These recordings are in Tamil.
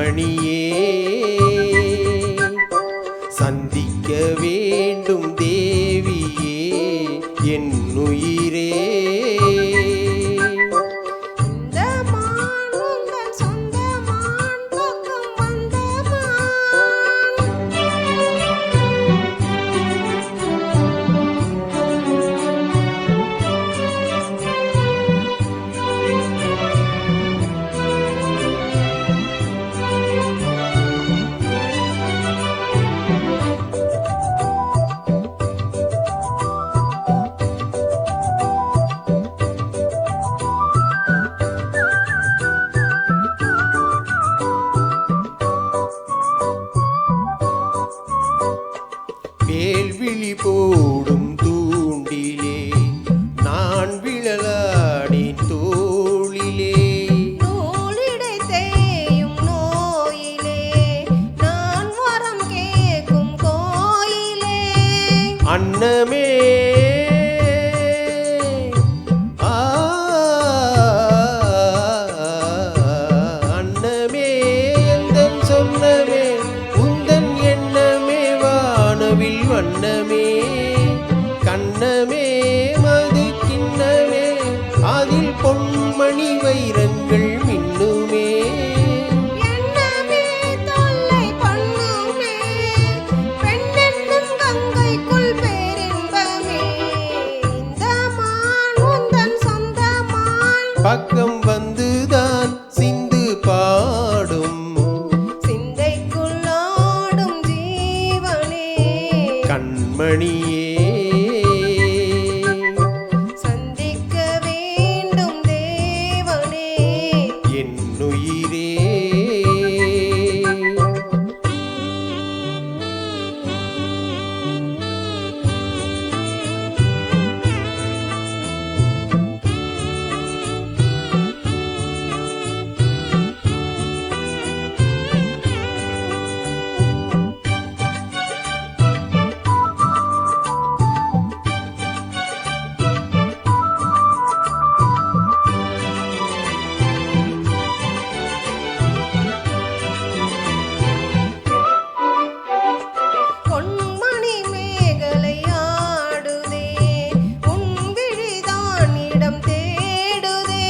கண்மணியே சந்திக்க வேண்டும் தேவியே என் உயிரே. வேல்விழி போடும் தூண்டிலே நான் விழலாடி தோளிலே நூலிடை தேயும் நோயிலே நான் வரம் கேட்கும் கோயிலே அன்னமே அன்னமே எந்தன் சொன்னமே உந்தன் எண்ணமே வானவில் வண்ணமே கண்ணமே மது கிண்ணமே அதில் பொன்மணி வைரங்கள் மின்னுமே எண்ணமே தொல்லை பண்ணுமே பெண்ணென்னும் கங்கைக்குள் பேரின்பமே இந்த மான் உந்தன் சொந்த மான் பக்கம் வந்துதான் சிந்து பாடும் சிந்தைக்குள் ஆடும் ஜீவனே கண்மணியே சந்திக்க வேண்டும் தேவனே என் உயிரே. பொன்மணி மேகலை ஆடுதே உன் விழிதான் இடம் தேடுதே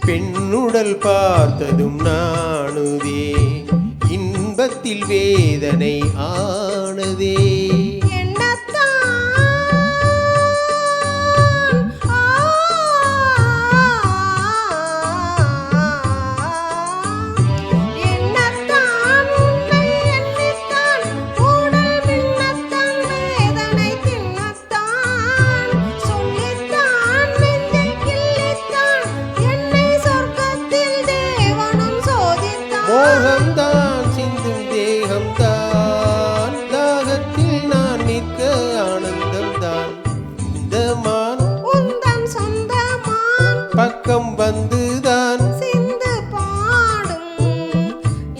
பெண்ணுடல் பார்த்ததும் நாணுதே இன்பத்தில் வேதனை ஆனதே எண்ணத்தான் உன்னை எண்ணித்தான் உடல் மின்னத்தான் வேதனை தின்னத்தான் சொல்லித்தான் நெஞ்சை கிள்ளித்தான் என்னை சொர்க்கத்தில் தேவனும் சோதித்தான் மோகம்தான் சிந்தும் தேகம்தான் தாகத்தில் நான் நிற்க ஆனந்தம்தான் இந்த மான் உந்தன் சொந்த மான் பக்கம் வந்துதான் சிந்து பாடும்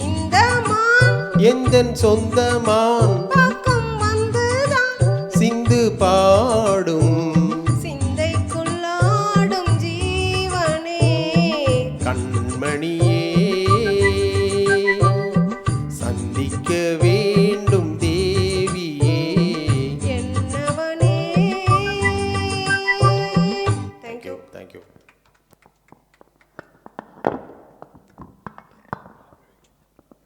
இந்த மான் எந்தன் சொந்த மான் பக்கம் வந்துதான் சிந்து பா